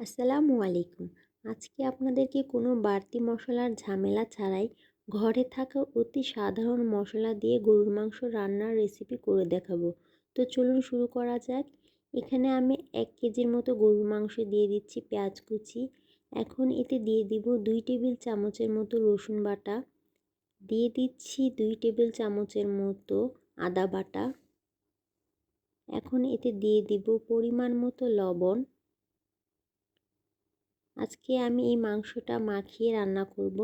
আসসালামু আলাইকুম। আজকে আপনাদেরকে কোনো বাড়তি মশলার ঝামেলা ছাড়াই ঘরে থাকা অতি সাধারণ মশলা দিয়ে গরুর মাংস রান্নার রেসিপি করে দেখাবো। তো চলুন শুরু করা যাক। এখানে আমি 1 কেজির মতো গরুর মাংস দিয়ে দিচ্ছি পেঁয়াজ কুচি। এখন এতে দিয়ে দিব 2 টেবিল চামচের মতো রসুন বাটা, দিয়ে দিচ্ছি 2 টেবিল চামচের মতো আদা বাটা। এখন এতে দিয়ে দিব পরিমাণ মতো লবণ। আজকে আমি এই মাংসটা মাখিয়ে রান্না করব।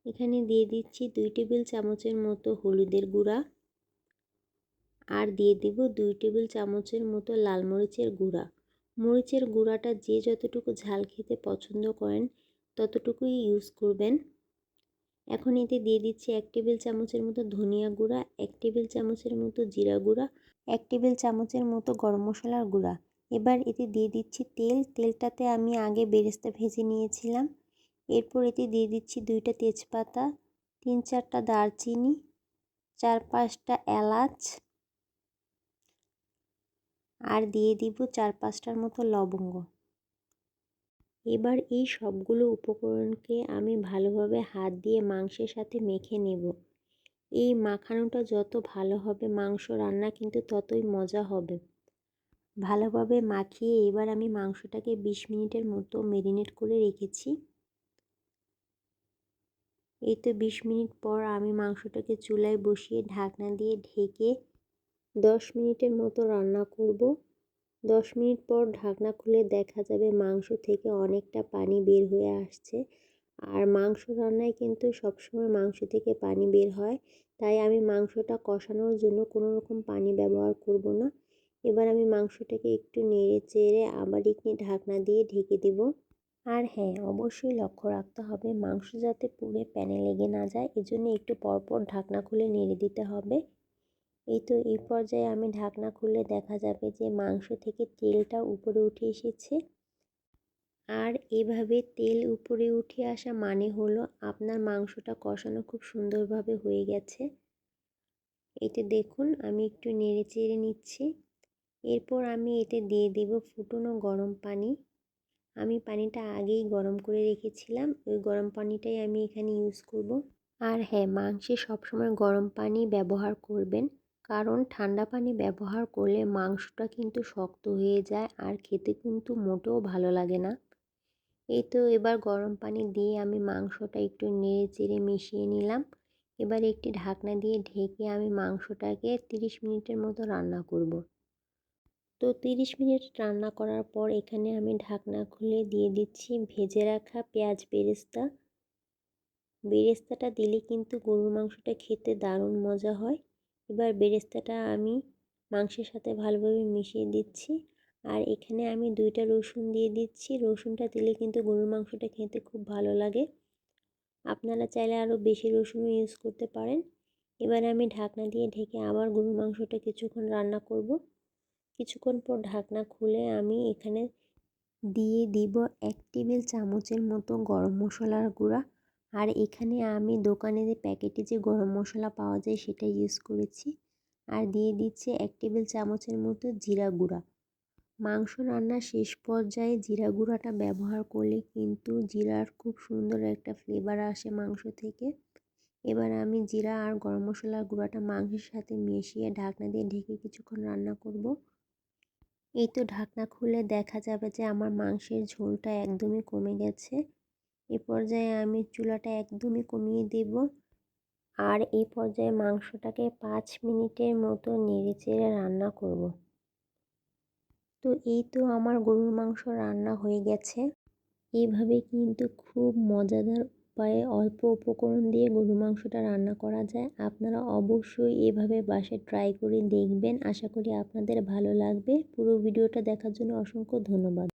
এখানে দিয়ে দিচ্ছি 2 টেবিল চামচের মতো হলুদের গুঁড়া, আর দিয়ে দিব 2 টেবিল চামচের মতো লাল মরিচের গুঁড়া। মরিচের গুঁড়াটা যে যতটুকু ঝাল খেতে পছন্দ করেন ততটুকুই ইউজ করবেন। এখন এতে দিয়ে দিচ্ছি 1 টেবিল চামচের মতো ধনিয়া গুঁড়া, 1 টেবিল চামচের মতো জিরা গুঁড়া, 1 টেবিল চামচের মতো গরম মশলার গুঁড়া। এবার এতে দিয়ে দিচ্ছি তেলটাতে আমি আগে বেরেস্তা ভেজে নিয়েছিলাম। এরপর এতে দিয়ে দিচ্ছি 2টা তেজপাতা, 3-4টা দারচিনি, 4-5টা এলাচ, আর দিয়ে দিব 4-5টার মতো লবঙ্গ। এবার এই সবগুলো উপকরণকে আমি ভালোভাবে হাত দিয়ে মাংসের সাথে মেখে নেব। এই মাখানোটা যত ভালো হবে মাংস রান্না কিন্তু ততই মজা হবে। ভালোভাবে মাখিয়ে এবার আমি মাংসটাকে 20 মিনিটের মতো ম্যারিনেট করে রেখেছি। এই তো 20 মিনিট পর আমি মাংসটাকে চুলায় বসিয়ে ঢাকনা দিয়ে ঢেকে 10 মিনিটের মতো রান্না করব। 10 মিনিট পর ঢাকনা খুলে দেখা যাবে মাংস থেকে অনেকটা পানি বের হয়ে আসছে। আর মাংস রান্নায় কিন্তু সবসময় মাংস থেকে পানি বের হয়, তাই আমি মাংসটা কষানোর জন্য কোনো রকম পানি ব্যবহার করব না। এবার আমি মাংসটাকে একটু নেড়ে চেড়ে আবার একটু ঢাকনা দিয়ে ঢেকে দেব। আর হ্যাঁ, অবশ্যই লক্ষ্য রাখতে হবে মাংস যাতে পুড়ে প্যানে লেগে না যায়, এজন্য একটু পরপর ঢাকনা খুলে নেড়ে দিতে হবে। এই তো এই পর্যায়ে আমি ঢাকনা খুলে দেখা যাবে যে মাংস থেকে তেলটা উপরে উঠে এসেছে। আর এভাবে তেল উপরে উঠে আসা মানে হলো আপনার মাংসটা কষানো খুব সুন্দরভাবে হয়ে গেছে। এতে দেখুন আমি একটু নেড়ে চেড়ে নিচ্ছি। এরপর আমি এতে দিয়ে দেব ফুটনো গরম পানি। আমি পানিটা আগেই গরম করে রেখেছিলাম, ওই গরম পানিটাই আমি এখানে ইউজ করব। আর হ্যাঁ, মাংসে সবসময় গরম পানি ব্যবহার করবেন, কারণ ঠান্ডা পানি ব্যবহার করলে মাংসটা কিন্তু শক্ত হয়ে যায় আর খেতে কিন্তু মোটেও ভালো লাগে না। এই তো এবার গরম পানি দিয়ে আমি মাংসটা একটু নেড়ে চেড়ে মিশিয়ে নিলাম। এবার একটি ঢাকনা দিয়ে ঢেকে আমি মাংসটাকে 30 মিনিটের মতো রান্না করব। তো 30 মিনিট রান্না করার পর এখানে আমি ঢাকনা খুলে দিয়ে দিচ্ছি ভেজে রাখা পেঁয়াজ বেরেস্তা। বেরেস্তাটা দিলে কিন্তু গরুর মাংসটা খেতে দারুণ মজা হয়। এবার বেরেস্তাটা আমি মাংসের সাথে ভালোভাবে মিশিয়ে দিচ্ছি। আর এখানে আমি 2টা রসুন দিয়ে দিচ্ছি। রসুনটা দিলে কিন্তু গরুর মাংসটা খেতে খুব ভালো লাগে। আপনারা চাইলে আরও বেশি রসুনও ইউজ করতে পারেন। এবার আমি ঢাকনা দিয়ে ঢেকে আবার গরুর মাংসটা কিছুক্ষণ রান্না করব। কিছুক্ষণ পর ঢাকনা খুলে আমি এখানে দিয়ে দিব 1 টেবিল চামচের মতো গরম মশলার গুঁড়া। আর এখানে আমি দোকানে যে প্যাকেটে যে গরম মশলা পাওয়া যায় সেটা ইউজ করেছি। আর দিয়ে দিচ্ছি 1 টেবিল চামচের মতো জিরা গুঁড়া। মাংস রান্নার শেষ পর্যায়ে জিরা গুঁড়াটা ব্যবহার করলে কিন্তু জিরার খুব সুন্দর একটা ফ্লেভার আসে মাংস থেকে। এবার আমি জিরা আর গরম মশলার গুঁড়াটা মাংসের সাথে মিশিয়ে ঢাকনা দিয়ে ঢেকে কিছুক্ষণ রান্না করব। এই তো ঢাকনা খুলে দেখা যাবে যে আমার মাংসের ঝোলটা একদমই কমে গেছে। এ পর্যায়ে আমি চুলাটা একদমই কমিয়ে দেব। আর এই পর্যায়ে মাংসটাকে 5 মিনিটের মতো নেড়েচেড়ে রান্না করব। তো এই তো আমার গরুর মাংস রান্না হয়ে গেছে। এইভাবে কিন্তু খুব মজাদার উপায়ে অল্প উপকরণ দিয়ে গরুর মাংসটা রান্না করা যায়। আপনারা অবশ্যই এভাবে বাসায় ট্রাই করে দেখবেন। আশা করি আপনাদের ভালো লাগবে। পুরো ভিডিওটা দেখার জন্য অসংখ্য ধন্যবাদ।